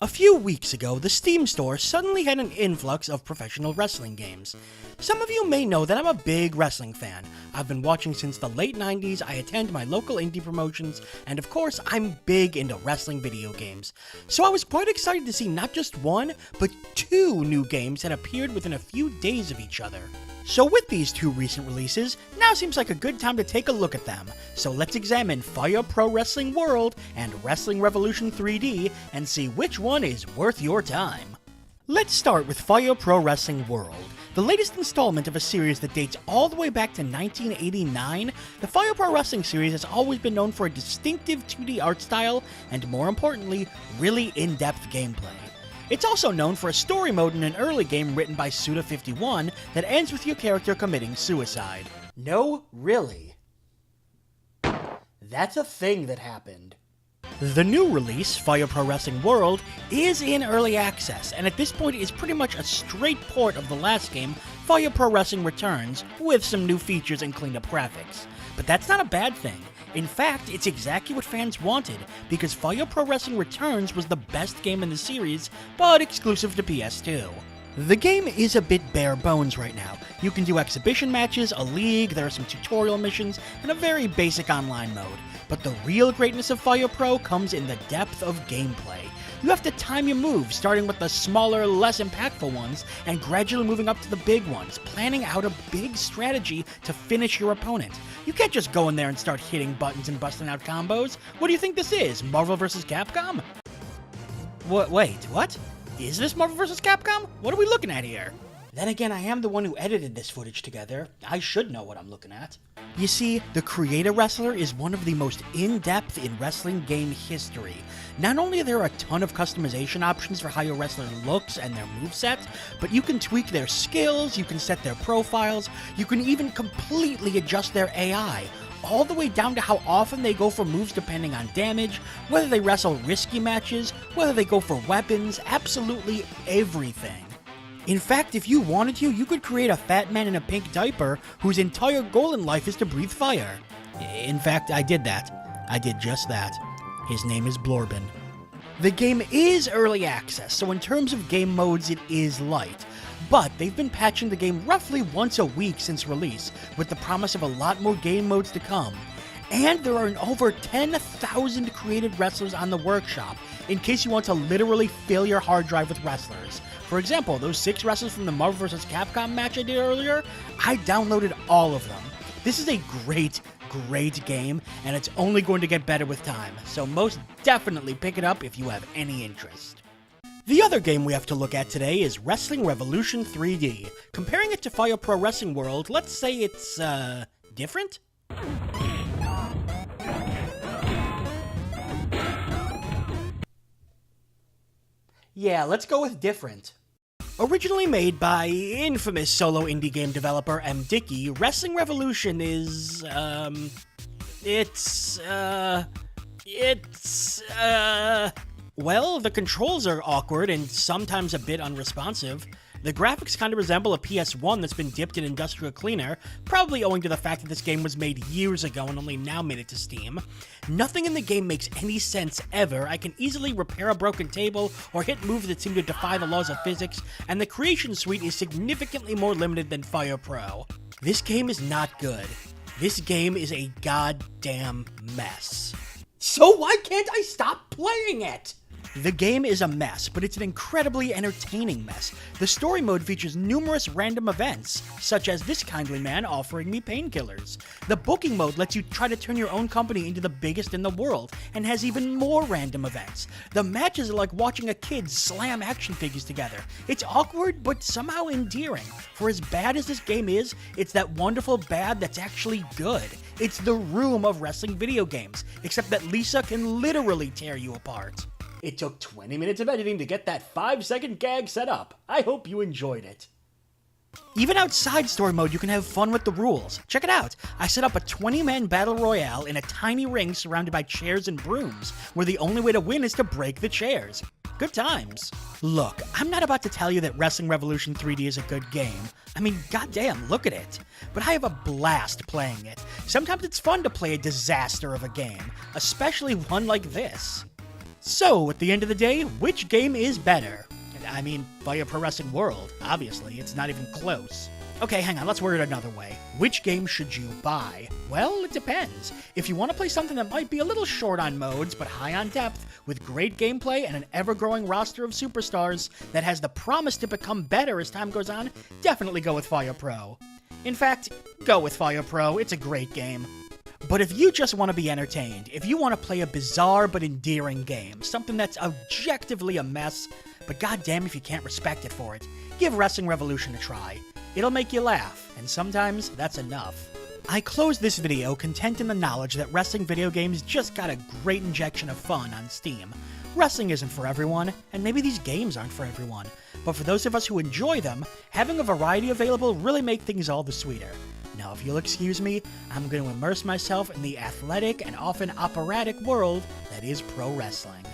A few weeks ago, the Steam store suddenly had an influx of professional wrestling games. Some of you may know that I'm a big wrestling fan. I've been watching since the late 90s, I attend my local indie promotions, and of course, I'm big into wrestling video games. So I was quite excited to see not just one, but two new games that appeared within a few days of each other. So with these two recent releases, now seems like a good time to take a look at them. So let's examine Fire Pro Wrestling World and Wrestling Revolution 3D and see which one is worth your time. Let's start with Fire Pro Wrestling World. The latest installment of a series that dates all the way back to 1989, the Fire Pro Wrestling series has always been known for a distinctive 2D art style and, more importantly, really in-depth gameplay. It's also known for a story mode in an early game written by Suda51 that ends with your character committing suicide. No, really. That's a thing that happened. The new release, Fire Pro Wrestling World, is in early access, and at this point is pretty much a straight port of the last game, Fire Pro Wrestling Returns, with some new features and cleaned up graphics. But that's not a bad thing. In fact, it's exactly what fans wanted, because Fire Pro Wrestling Returns was the best game in the series, but exclusive to PS2. The game is a bit bare bones right now. You can do exhibition matches, a league, there are some tutorial missions, and a very basic online mode. But the real greatness of Fire Pro comes in the depth of gameplay. You have to time your moves, starting with the smaller, less impactful ones, and gradually moving up to the big ones, planning out a big strategy to finish your opponent. You can't just go in there and start hitting buttons and busting out combos. What do you think this is, Marvel vs. Capcom? Wait, what? Is this Marvel vs. Capcom? What are we looking at here? Then again, I am the one who edited this footage together. I should know what I'm looking at. You see, the Creator Wrestler is one of the most in-depth in wrestling game history. Not only are there a ton of customization options for how your wrestler looks and their moveset, but you can tweak their skills, you can set their profiles, you can even completely adjust their AI, all the way down to how often they go for moves depending on damage, whether they wrestle risky matches, whether they go for weapons, absolutely everything. In fact, if you wanted to, you could create a fat man in a pink diaper whose entire goal in life is to breathe fire. In fact, I did that. I did just that. His name is Blorbin. The game is early access, so in terms of game modes, it is light. But they've been patching the game roughly once a week since release, with the promise of a lot more game modes to come. And there are over 10,000 created wrestlers on the workshop, in case you want to literally fill your hard drive with wrestlers. For example, those 6 wrestlers from the Marvel vs. Capcom match I did earlier, I downloaded all of them. This is a great game, and it's only going to get better with time, so most definitely pick it up if you have any interest. The other game we have to look at today is Wrestling Revolution 3D. Comparing it to Fire Pro Wrestling World, let's say it's, different? Yeah, let's go with different. Originally made by infamous solo indie game developer M. Dickey, Wrestling Revolution is, well, the controls are awkward and sometimes a bit unresponsive. The graphics kind of resemble a PS1 that's been dipped in industrial cleaner, probably owing to the fact that this game was made years ago and only now made it to Steam. Nothing in the game makes any sense ever. I can easily repair a broken table or hit moves that seem to defy the laws of physics, and the creation suite is significantly more limited than Fire Pro. This game is not good. This game is a goddamn mess. So why can't I stop playing it? The game is a mess, but it's an incredibly entertaining mess. The story mode features numerous random events, such as this kindly man offering me painkillers. The booking mode lets you try to turn your own company into the biggest in the world, and has even more random events. The matches are like watching a kid slam action figures together. It's awkward, but somehow endearing. For as bad as this game is, it's that wonderful bad that's actually good. It's the Room of wrestling video games, except that Lisa can literally tear you apart. It took 20 minutes of editing to get that 5-second gag set up. I hope you enjoyed it. Even outside story mode, you can have fun with the rules. Check it out. I set up a 20-man battle royale in a tiny ring surrounded by chairs and brooms, where the only way to win is to break the chairs. Good times. Look, I'm not about to tell you that Wrestling Revolution 3D is a good game. I mean, goddamn, look at it. But I have a blast playing it. Sometimes it's fun to play a disaster of a game, especially one like this. So, at the end of the day, which game is better? I mean, Fire Pro Wrestling World, obviously, it's not even close. Okay, hang on, let's word it another way. Which game should you buy? Well, it depends. If you want to play something that might be a little short on modes, but high on depth, with great gameplay and an ever-growing roster of superstars that has the promise to become better as time goes on, definitely go with Fire Pro. In fact, go with Fire Pro, it's a great game. But if you just want to be entertained, if you want to play a bizarre but endearing game, something that's objectively a mess, but goddamn if you can't respect it for it, give Wrestling Revolution a try. It'll make you laugh, and sometimes that's enough. I close this video content in the knowledge that wrestling video games just got a great injection of fun on Steam. Wrestling isn't for everyone, and maybe these games aren't for everyone, but for those of us who enjoy them, having a variety available really make things all the sweeter. Now, if you'll excuse me, I'm going to immerse myself in the athletic and often operatic world that is pro wrestling.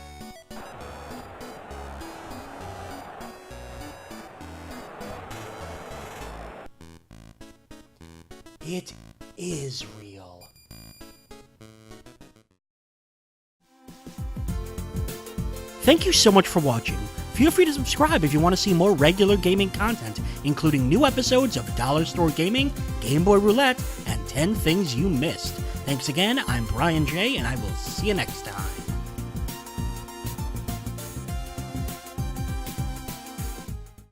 It is real. Thank you so much for watching. Feel free to subscribe if you want to see more regular gaming content, including new episodes of Dollar Store Gaming, Game Boy Roulette, and 10 Things You Missed. Thanks again, I'm Brian J, and I will see you next time.